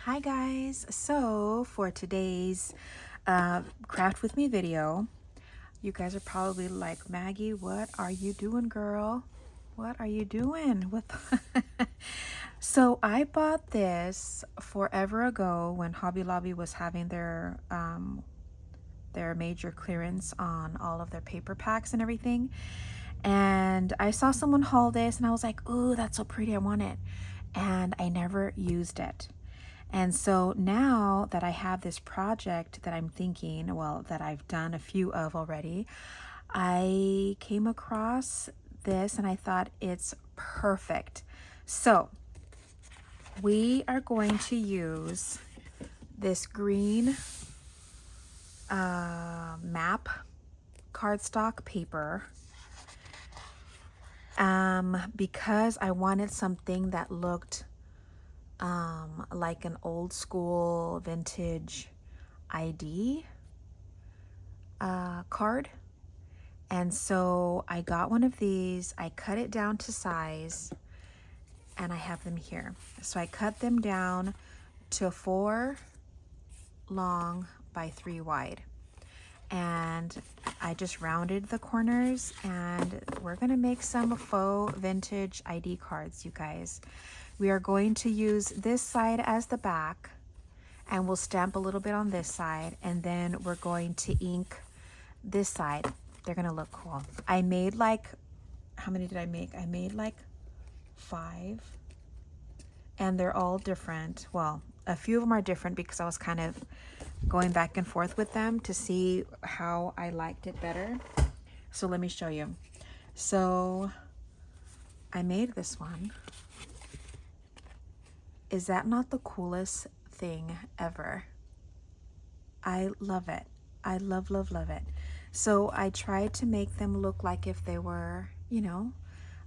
Hi guys, so for today's craft with me video, you guys are probably like, Maggie, what are you doing, girl? What are you doing with So I bought this forever ago when Hobby Lobby was having their major clearance on all of their paper packs and everything, and I saw someone haul this and I was like, ooh, that's so pretty, I want it, and I never used it. And so now that I have this project that I'm thinking, well, that I've done a few of already, I came across this and I thought it's perfect. So we are going to use this green map cardstock paper because I wanted something that looked like an old school vintage ID card. And so I got one of these, I cut it down to size, and I have them here. So I cut them down to 4 long by 3 wide. And I just rounded the corners, and we're gonna make some faux vintage ID cards, you guys. We are going to use this side as the back, and we'll stamp a little bit on this side, and then we're going to ink this side. They're gonna look cool. I made like, how many did I make? I made like 5, and they're all different. Well, a few of them are different because I was kind of going back and forth with them to see how I liked it better. So let me show you. So I made this one. Is that not the coolest thing ever? I love it. I love, love, love it. So I tried to make them look like if they were, you know,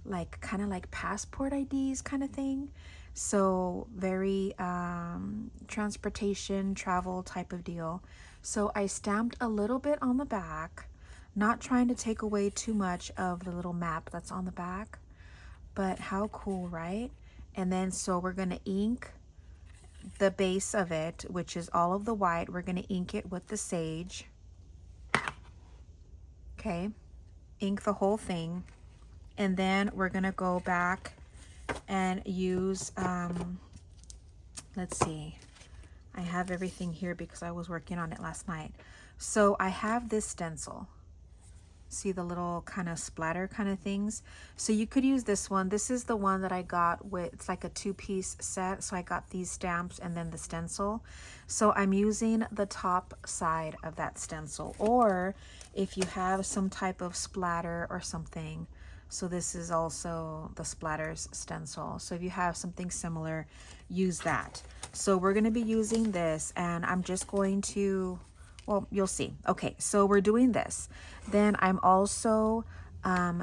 like kind of like passport IDs kind of thing. So very transportation, travel type of deal. So I stamped a little bit on the back, not trying to take away too much of the little map that's on the back, but how cool, right? And then so we're gonna ink the base of it, which is all of the white. We're gonna ink it with the sage. Okay, ink the whole thing. And then we're gonna go back and use, let's see, I have everything here because I was working on it last night. So I have this stencil. See the little kind of splatter kind of things? So you could use this one. This is the one that I got with, it's like a 2-piece set. So I got these stamps and then the stencil. So I'm using the top side of that stencil, or if you have some type of splatter or something. So this is also the splatters stencil. So if you have something similar, use that. So we're gonna be using this, and I'm just going to, well, you'll see. Okay, so we're doing this. Then I'm also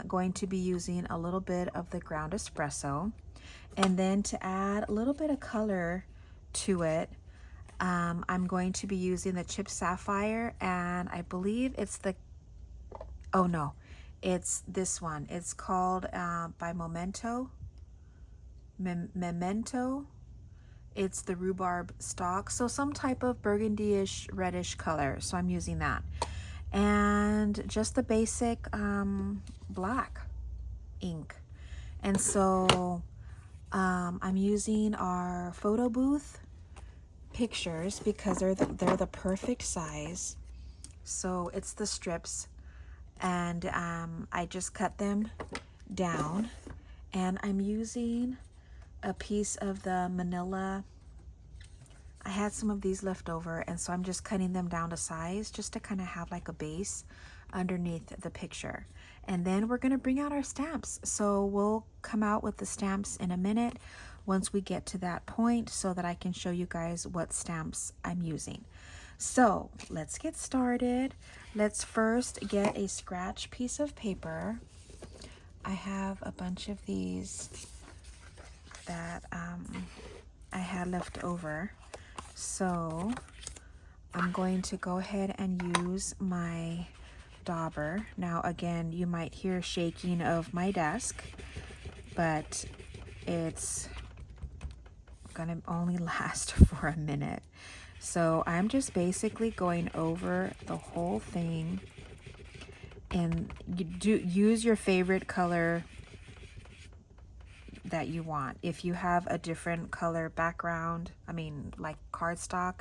going to be using a little bit of the ground espresso. And then to add a little bit of color to it, I'm going to be using the Chip Sapphire, and I believe it's the, oh no, it's this one. It's called by Memento. It's the rhubarb stock, so some type of burgundy-ish reddish color, so I'm using that. And just the basic black ink. And so I'm using our Photobooth pictures because they're the perfect size. So it's the strips, and I just cut them down, and I'm using a piece of the manila. I had some of these left over, and so I'm just cutting them down to size just to kind of have like a base underneath the picture. And then we're going to bring out our stamps. So we'll come out with the stamps in a minute once we get to that point, so that I can show you guys what stamps I'm using. So let's get started. Let's first get a scratch piece of paper. I have a bunch of these that I had left over. So I'm going to go ahead and use my dauber. Now again, you might hear shaking of my desk, but it's gonna only last for a minute. So I'm just basically going over the whole thing, and you do use your favorite color that you want. If you have a different color background, I mean like cardstock,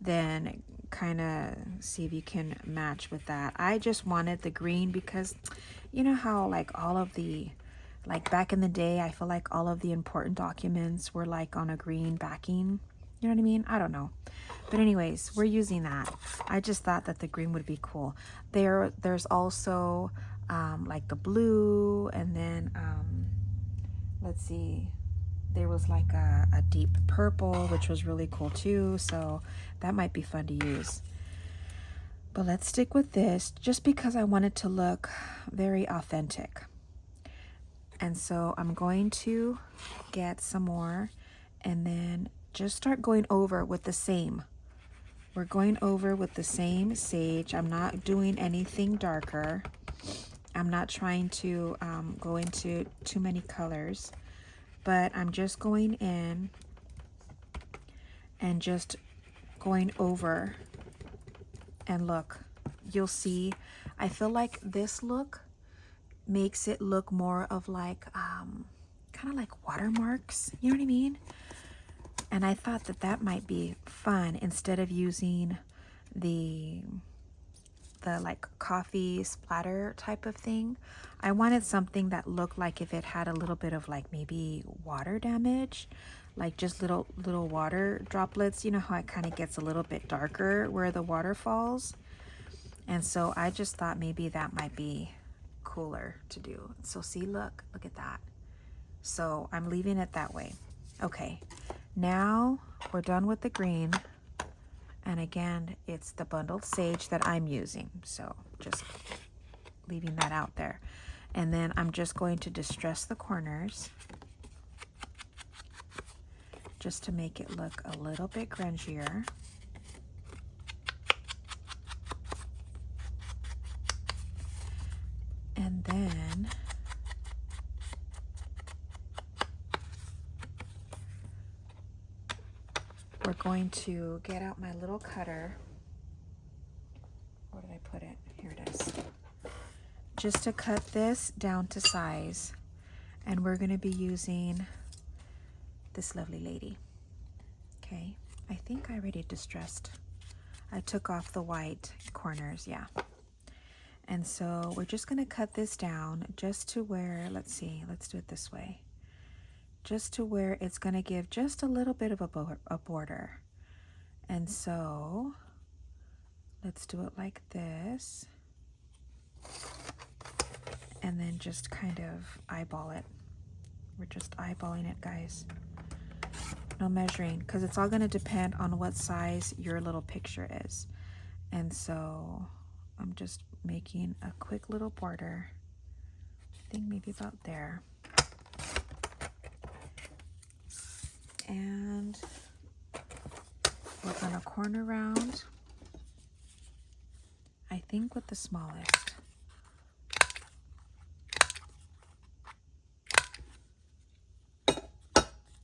then kind of see if you can match with that. I just wanted the green because you know how like all of the, like back in the day, I feel like all of the important documents were like on a green backing. You know what I mean? I don't know. But anyways, we're using that. I just thought that the green would be cool. There's also like the blue, and then let's see, there was like a deep purple, which was really cool too. So that might be fun to use. But let's stick with this just because I want it to look very authentic. And so I'm going to get some more and then just start going over with the same. We're going over with the same sage. I'm not doing anything darker. I'm not trying to go into too many colors, but I'm just going in and just going over, and look, you'll see, I feel like this look makes it look more of like kind of like watermarks, you know what I mean? And I thought that that might be fun instead of using the like coffee splatter type of thing. I wanted something that looked like if it had a little bit of like maybe water damage, like just little water droplets. You know how it kind of gets a little bit darker where the water falls. And so I just thought maybe that might be cooler to do. So see, look at that. So I'm leaving it that way. Okay, now we're done with the green. And again, it's the bundled sage that I'm using. So just leaving that out there. And then I'm just going to distress the corners just to make it look a little bit grungier. And then we're going to get out my little cutter. Where did I put it? Here it is. Just to cut this down to size. And we're going to be using this lovely lady. Okay, I think I already distressed. I took off the white corners, yeah. And so we're just going to cut this down just to where, let's see, let's do it this way. Just to where it's going to give just a little bit of a border. And so let's do it like this. And then just kind of eyeball it. We're just eyeballing it, guys. No measuring, because it's all going to depend on what size your little picture is. And so I'm just making a quick little border. I think maybe about there. And we're going to corner round, I think with the smallest.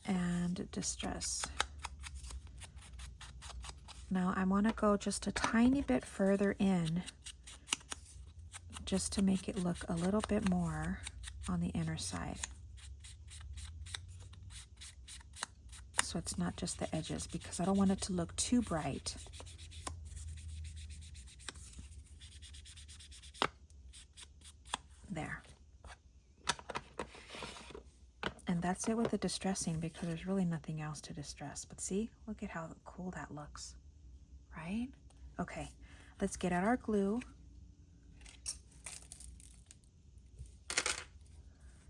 And distress. Now I want to go just a tiny bit further in just to make it look a little bit more on the inner side. So it's not just the edges, because I don't want it to look too bright. There. And that's it with the distressing, because there's really nothing else to distress. But see, look at how cool that looks, right? Okay, let's get out our glue.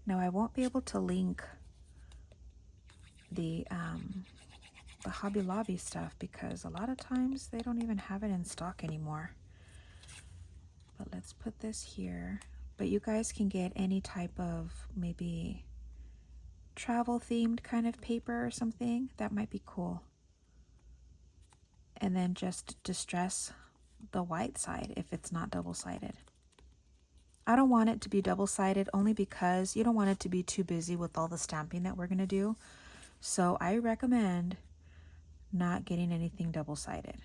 Now I won't be able to link the Hobby Lobby stuff because a lot of times they don't even have it in stock anymore. But let's put this here. But you guys can get any type of maybe travel themed kind of paper or something. That might be cool. And then just distress the white side if it's not double-sided. I don't want it to be double-sided only because you don't want it to be too busy with all the stamping that we're going to do. So I recommend not getting anything double-sided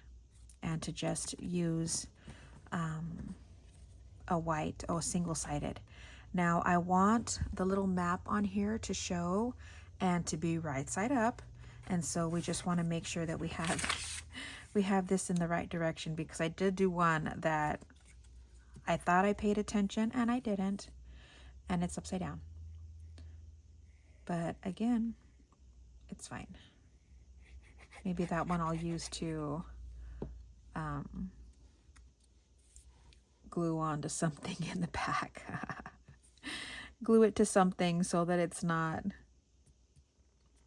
and to just use a single-sided. Now I want the little map on here to show and to be right side up, and so we just want to make sure that we have this in the right direction, because I did do one that I thought I paid attention and I didn't, and it's upside down. But again, it's fine. Maybe that one I'll use to glue onto something in the back. Glue it to something so that it's not.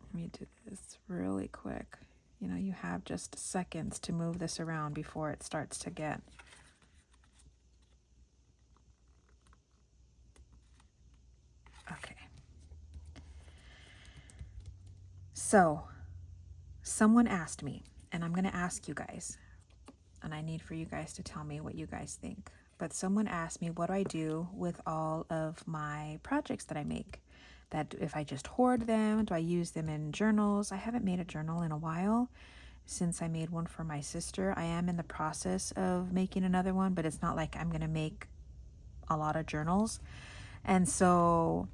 Let me do this really quick. You know, you have just seconds to move this around before it starts to get. Okay. So, someone asked me, and I'm going to ask you guys, and I need for you guys to tell me what you guys think. But someone asked me, what do I do with all of my projects that I make? That if I just hoard them, do I use them in journals? I haven't made a journal in a while since I made one for my sister. I am in the process of making another one, but it's not like I'm going to make a lot of journals. And so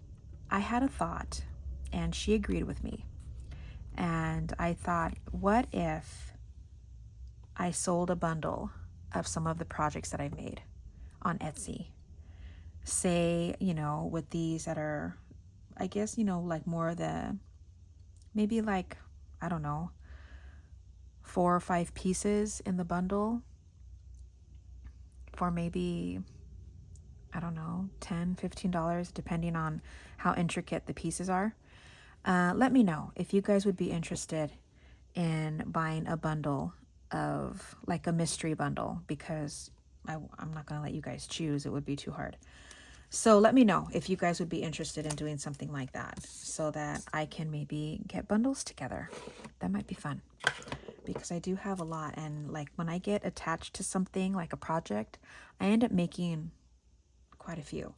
I had a thought, and she agreed with me. And I thought, what if I sold a bundle of some of the projects that I've made on Etsy? Say, you know, with these that are, I guess, you know, like more maybe like, I don't know, 4 or 5 pieces in the bundle for maybe, I don't know, $10, $15, depending on how intricate the pieces are. Let me know if you guys would be interested in buying a bundle of, like a mystery bundle, because I'm not going to let you guys choose. It would be too hard. So let me know if you guys would be interested in doing something like that, so that I can maybe get bundles together. That might be fun, because I do have a lot. And like when I get attached to something like a project, I end up making quite a few.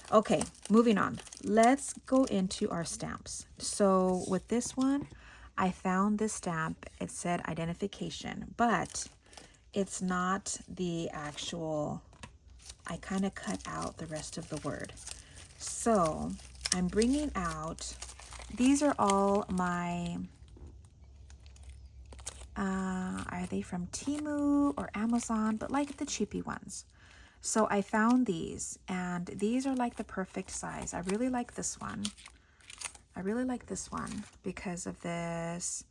Okay, moving on. Let's go into our stamps. So with this one, I found this stamp. It said identification, but it's not the actual. I kind of cut out the rest of the word. So I'm bringing out, these are all my, are they from Temu or Amazon, but like the cheapy ones. So I found these, and these are like the perfect size. I really like this one. I really like this one because of this,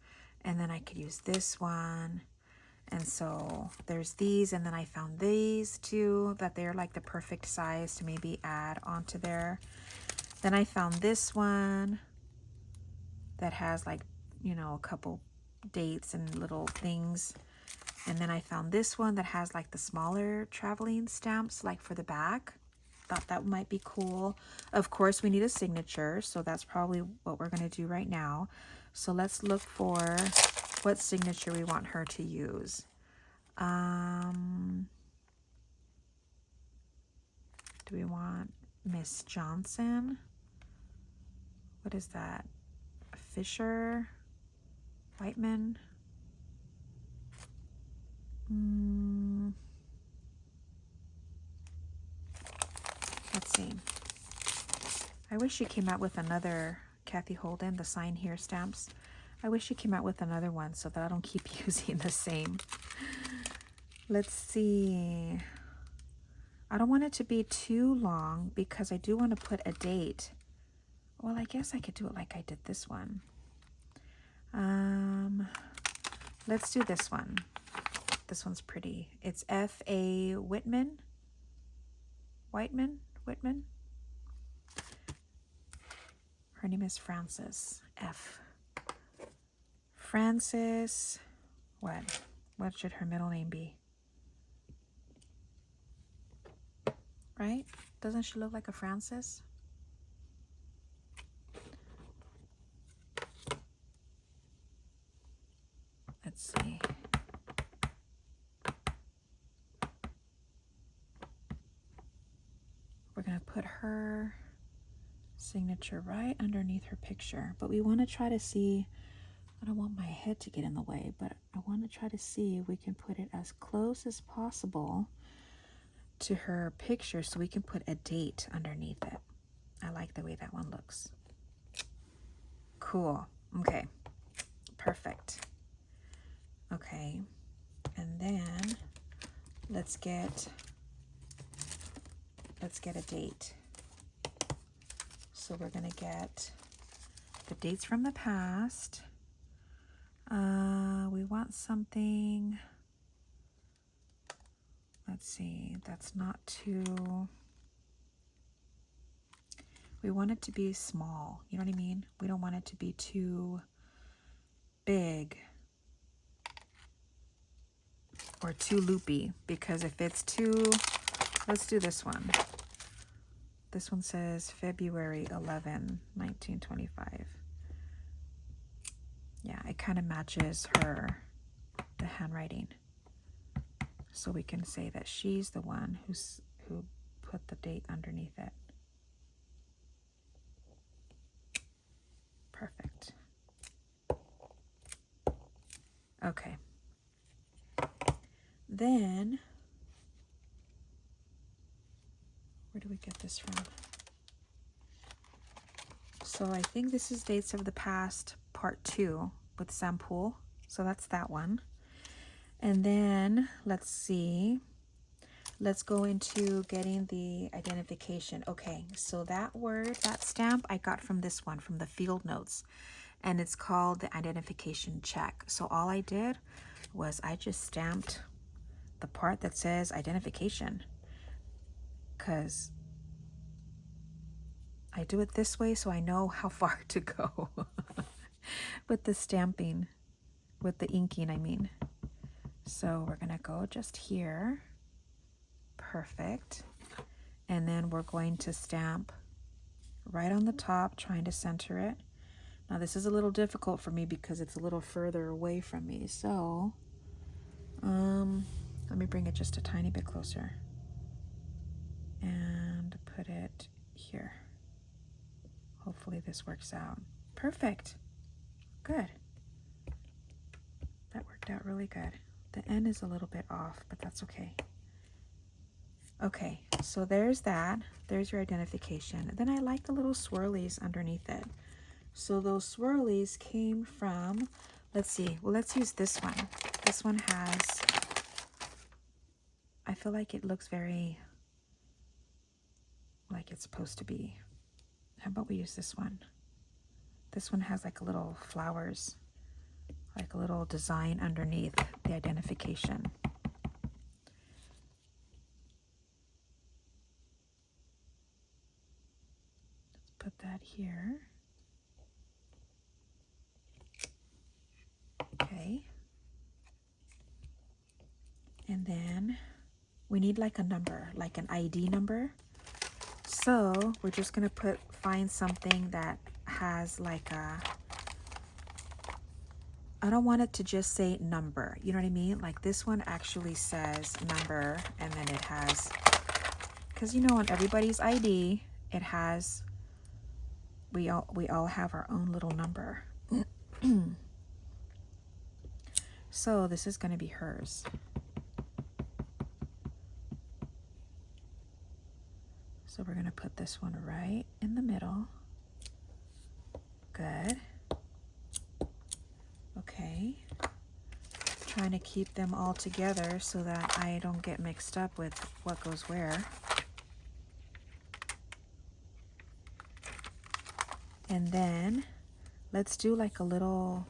and then I could use this one. And so there's these, and then I found these too, that they're like the perfect size to maybe add onto there. Then I found this one that has like, you know, a couple dates and little things. And then I found this one that has like the smaller traveling stamps, like for the back. Thought that might be cool. Of course, we need a signature, so that's probably what we're going to do right now. So let's look for what signature we want her to use. Do we want Miss Johnson? What is that? Fisher? Whiteman? Let's see. I wish she came out with another Cathe Holden, the sign here stamps. I wish she came out with another one so that I don't keep using the same. Let's see. I don't want it to be too long because I do want to put a date. Well, I guess I could do it like I did this one. Let's do this one. This one's pretty. It's F.A. Whitman. Whitman? Her name is Frances. F. Frances. What? What should her middle name be? Right? Doesn't she look like a Frances? Let's see. We're going to put her signature right underneath her picture. But we want to try to see, I don't want my head to get in the way, but I want to try to see if we can put it as close as possible to her picture so we can put a date underneath it. I like the way that one looks. Cool. Okay. Perfect. Okay. And then let's get a date. So we're going to get the dates from the past. We want something, let's see, that's not too, we want it to be small, you know what I mean? We don't want it to be too big or too loopy, because if it's too, let's do this one. This one says February 11, 1925. Yeah, it kind of matches her, the handwriting. So we can say that she's the one who put the date underneath it. Perfect. Okay. Then, where do we get this from? So I think this is Dates of the Past Part 2 with Sam Poole. So that's that one. And then, let's see. Let's go into getting the identification. Okay, so that word, that stamp, I got from this one, from the field notes. And it's called the identification check. So all I did was I just stamped the part that says identification, because I do it this way so I know how far to go with the stamping, with the inking, I mean. So we're gonna go just here. Perfect. And then we're going to stamp right on the top, trying to center it. Now this is a little difficult for me because it's a little further away from me. So let me bring it just a tiny bit closer and put it here. Hopefully this works out. Perfect. Good. That worked out really good. The end is a little bit off, but that's okay. Okay, so there's that. There's your identification. And then I like the little swirlies underneath it. So those swirlies came from, let's see, well, let's use this one. This one has, I feel like it looks very like it's supposed to be. How about we use this one? This one has like a little flowers, like a little design underneath the identification. Let's put that here. Okay. And then we need like a number, like an ID number. So we're just gonna find something that has like a, I don't want it to just say number, you know what I mean? Like this one actually says number, and then it has, because you know on everybody's ID, it has, we all have our own little number. So this is gonna be hers. So we're going to put this one right in the middle. Good. Okay. Trying to keep them all together so that I don't get mixed up with what goes where. And then let's do like a little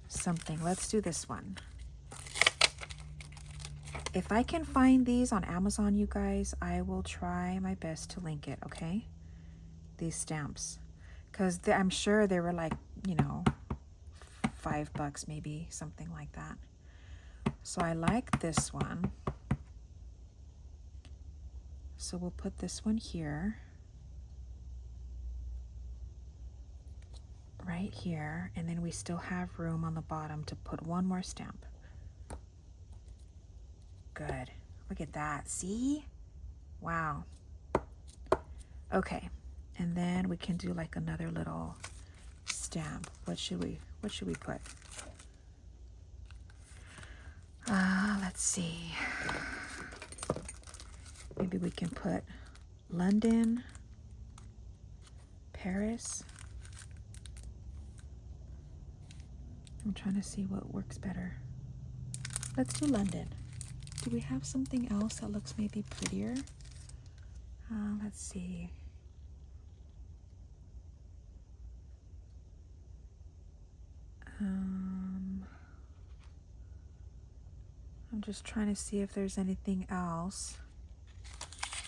something. Let's do this one. If I can find these on Amazon, you guys, I will try my best to link it, okay? These stamps. Because I'm sure they were like, you know, $5 maybe, something like that. So I like this one. So we'll put this one here. Right here. And then we still have room on the bottom to put one more stamp. Good. Look at that. See? Wow. Okay. And then we can do like another little stamp. What should we put? Let's see. Maybe we can put London, Paris. I'm trying to see what works better. Let's do London. Do we have something else that looks maybe prettier? Let's see. I'm just trying to see if there's anything else.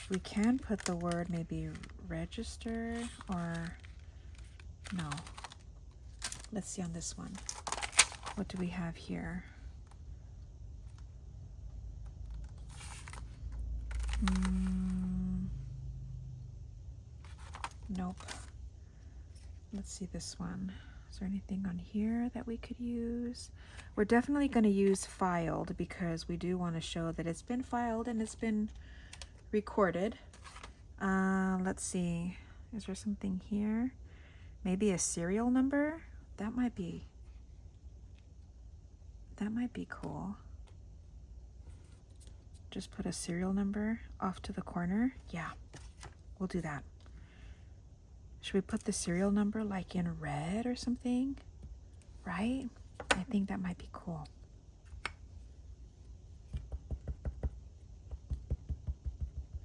We can put the word maybe register, or no. Let's see on this one. What do we have here? Nope. Let's see this one. Is there anything on here that we could use? We're definitely going to use filed because we do want to show that it's been filed and it's been recorded. Let's see. Is there something here? Maybe a serial number? That might be cool. Just put a serial number off to the corner. Yeah, we'll do that. Should we put the serial number like in red or something? Right? I think that might be cool.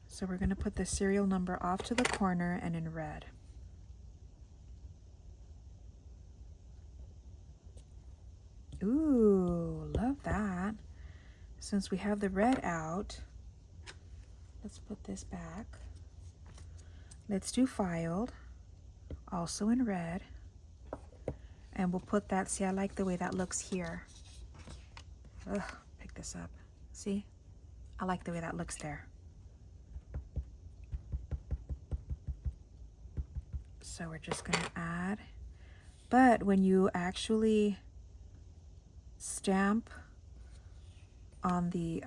So we're going to put the serial number off to the corner and in red. Ooh, love that. Since we have the red out, let's put this back. Let's do filed, also in red. And we'll put that, see, I like the way that looks here. Ugh, pick this up. See? I like the way that looks there. So we're just gonna add, but when you actually stamp on the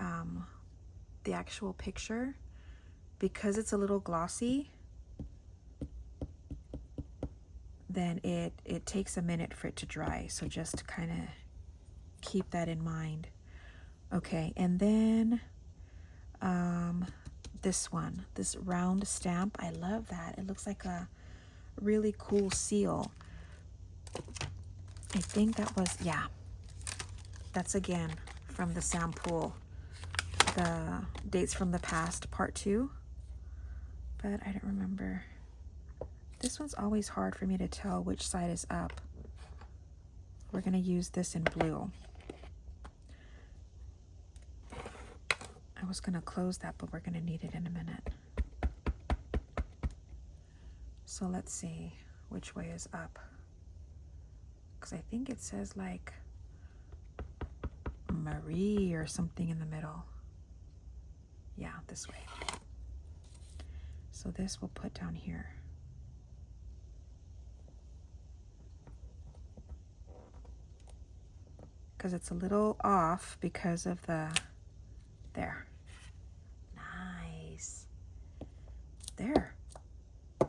actual picture, because it's a little glossy, then it takes a minute for it to dry. So just kind of keep that in mind. Okay, and then this one, this round stamp, I love that. It looks like a really cool seal. I think that was, yeah, that's again from the Sam Poole, the Dates from the Past part 2, but I don't remember. This one's always hard for me to tell which side is up. We're going to use this in blue. I was going to close that, but we're going to need it in a minute. So let's see which way is up, because I think it says like Marie or something in the middle. Yeah, this way. So this we'll put down here. Because it's a little off because of the, there. Nice. There.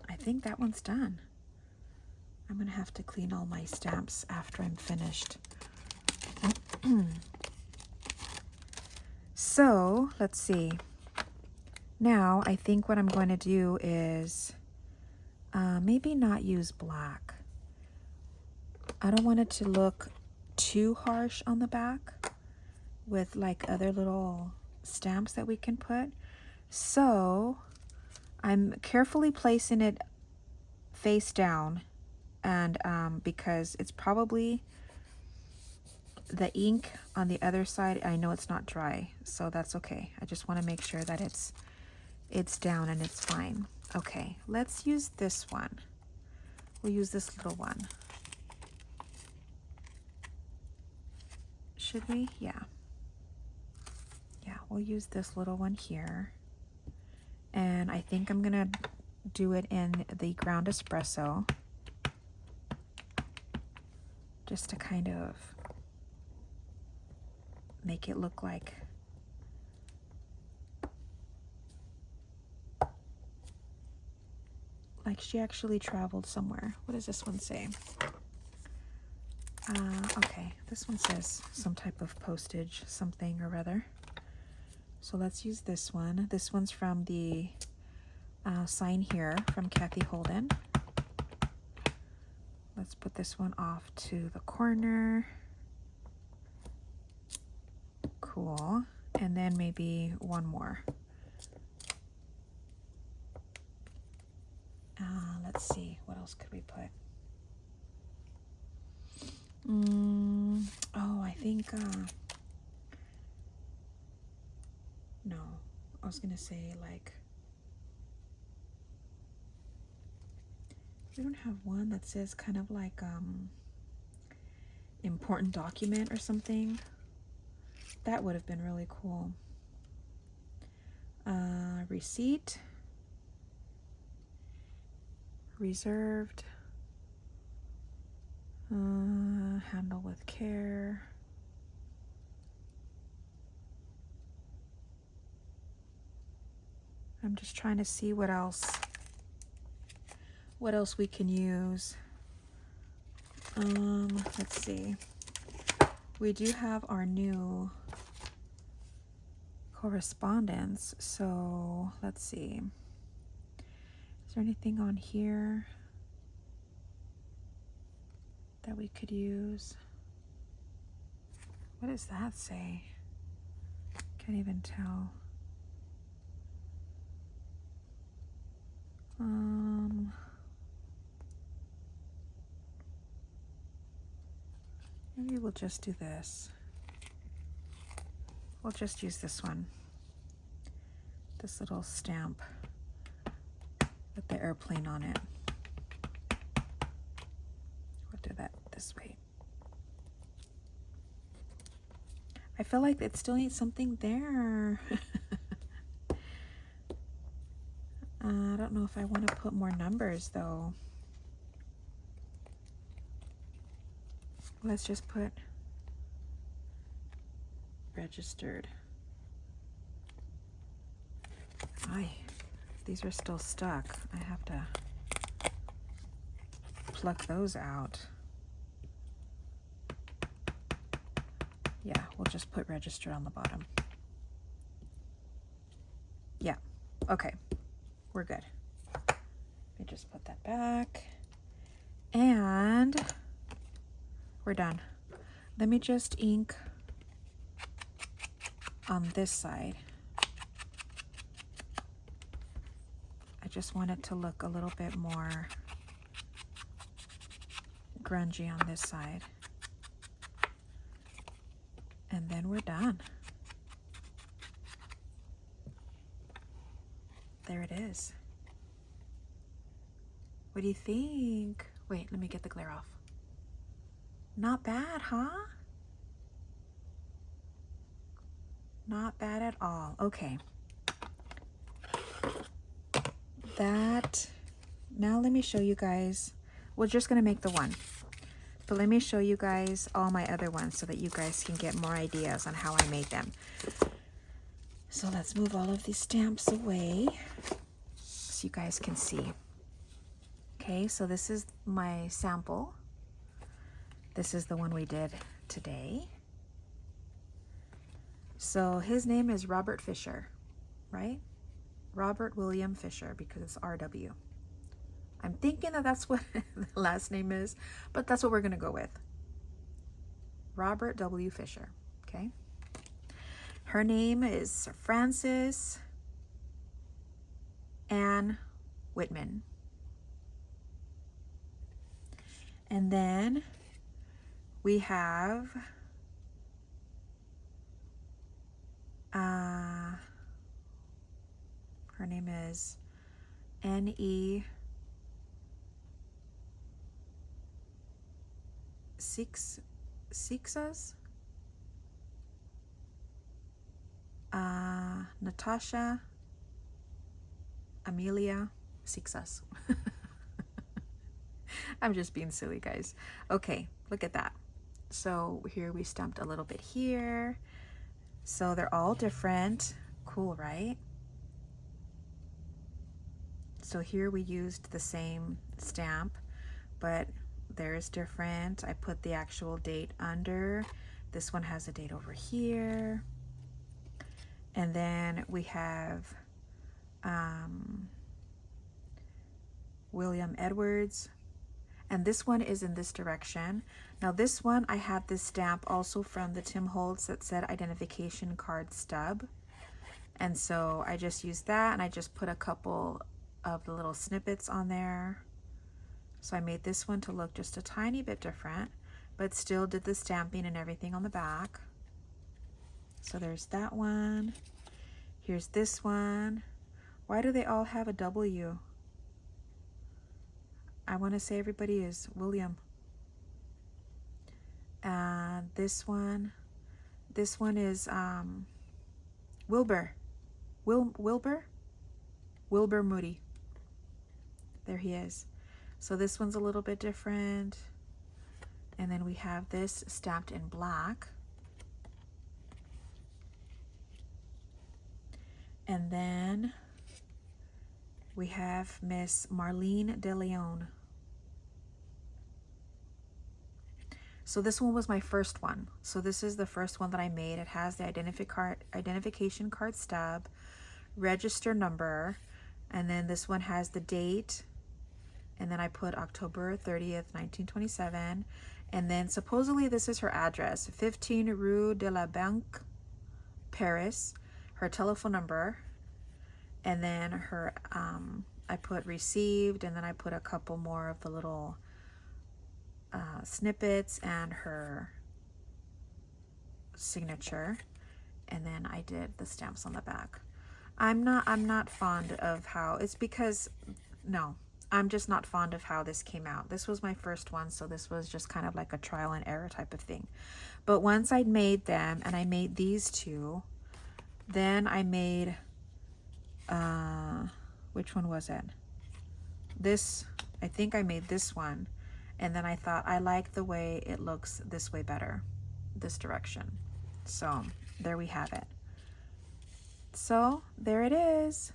I think that one's done. I'm going to have to clean all my stamps after I'm finished. So, let's see. Now, I think what I'm going to do is maybe not use black. I don't want it to look too harsh on the back with like other little stamps that we can put. So, I'm carefully placing it face down, and because it's probably the ink on the other side, I know it's not dry, so that's okay. I just want to make sure that it's down and it's fine. Okay, let's use this one. We'll use this little one. Should we? Yeah. Yeah, we'll use this little one here. And I think I'm gonna do it in the ground espresso, just to kind of make it look like like she actually traveled somewhere. What does this one say? Okay, this one says some type of postage, something or other. So let's use this one. This one's from the sign here from Cathe Holden. Let's put this one off to the corner. Cool. And then maybe one more. Let's see, what else could we put? Oh, I think, no, I was gonna say like, we don't have one that says kind of like, important document or something. That would have been really cool. Receipt, reserved, handle with care. I'm just trying to see what else we can use. Let's see. We do have our new correspondence, so let's see. Is there anything on here that we could use? What does that say? Can't even tell. Maybe we'll just do this. We'll just use this one. This little stamp with the airplane on it. We'll do that this way. I feel like it still needs something there. I don't know if I want to put more numbers though. Let's just put registered. Aye, these are still stuck. I have to pluck those out. Yeah, we'll just put registered on the bottom. Yeah, okay, we're good. Let me just put that back. And we're done. Let me just ink on this side. I just want it to look a little bit more grungy on this side. And then we're done. There it is. What do you think? Wait, let me get the glare off. Not bad, huh? Not bad at all. Okay. Now let me show you guys. We're just gonna make the one. But let me show you guys all my other ones so that you guys can get more ideas on how I made them. So let's move all of these stamps away so you guys can see. Okay, so this is my sample. This is the one we did today. So his name is Robert Fisher, right? Robert William Fisher, because it's RW. I'm thinking that that's what the last name is, but that's what we're gonna go with. Robert W. Fisher, okay? Her name is Frances Ann Whitman. And then we have her name is N.E. Sixas. Natasha Amelia Sixas. I'm just being silly, guys. Okay, look at that. So here we stamped a little bit here. So they're all different. Cool, right? So here we used the same stamp, but there's different. I put the actual date under. This one has a date over here. And then we have William Edwards. And this one is in this direction. Now this one, I had this stamp also from the Tim Holtz that said identification card stub. And so I just used that, and I just put a couple of the little snippets on there. So I made this one to look just a tiny bit different, but still did the stamping and everything on the back. So there's that one. Here's this one. Why do they all have a W? I want to say everybody is William. This one is Wilbur. Wilbur Moody. There he is. So this one's a little bit different. And then we have this stamped in black. And then we have Miss Marlene De Leon. So this one was my first one. So this is the first one that I made. It has the identification card stub, register number, and then this one has the date, and then I put October 30th, 1927, and then supposedly this is her address, 15 Rue de la Banque, Paris, her telephone number, and then her, I put received, and then I put a couple more of the little snippets and her signature, and then I did the stamps on the back. I'm not fond of how it's because I'm just not fond of how this came out. This was my first one, so this was just kind of like a trial and error type of thing. But once I made them, and I made these two, then I made which one was it? This, I think I made this one. And then I thought I like the way it looks this way better, this direction. So there we have it. So there it is.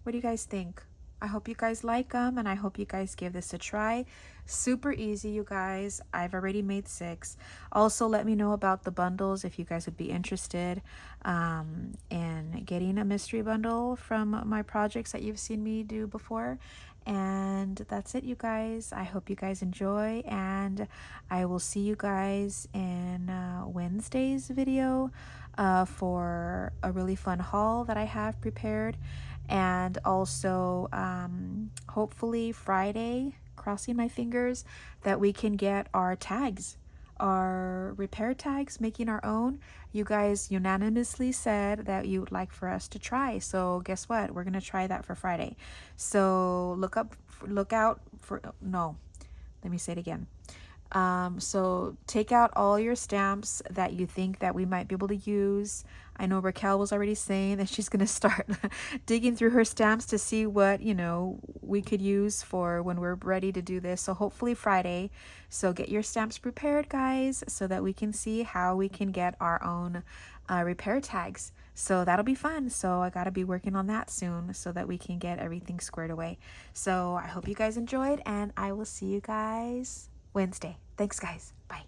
What do you guys think? I hope you guys like them, and I hope you guys give this a try. Super easy, you guys. I've already made 6. Also, let me know about the bundles if you guys would be interested in getting a mystery bundle from my projects that you've seen me do before. And that's it, you guys. I hope you guys enjoy, and I will see you guys in Wednesday's video for a really fun haul that I have prepared. And also hopefully Friday, crossing my fingers, that we can get our tags, our repair tags, making our own. You guys unanimously said that you would like for us to try, so guess what, we're gonna try that for Friday. So look out for, no, let me say it again. So take out all your stamps that you think that we might be able to use. I know Raquel was already saying that she's going to start digging through her stamps to see what, you know, we could use for when we're ready to do this. So hopefully Friday. So get your stamps prepared, guys, so that we can see how we can get our own repair tags. So that'll be fun. So I got to be working on that soon so that we can get everything squared away. So I hope you guys enjoyed, and I will see you guys Wednesday. Thanks, guys. Bye.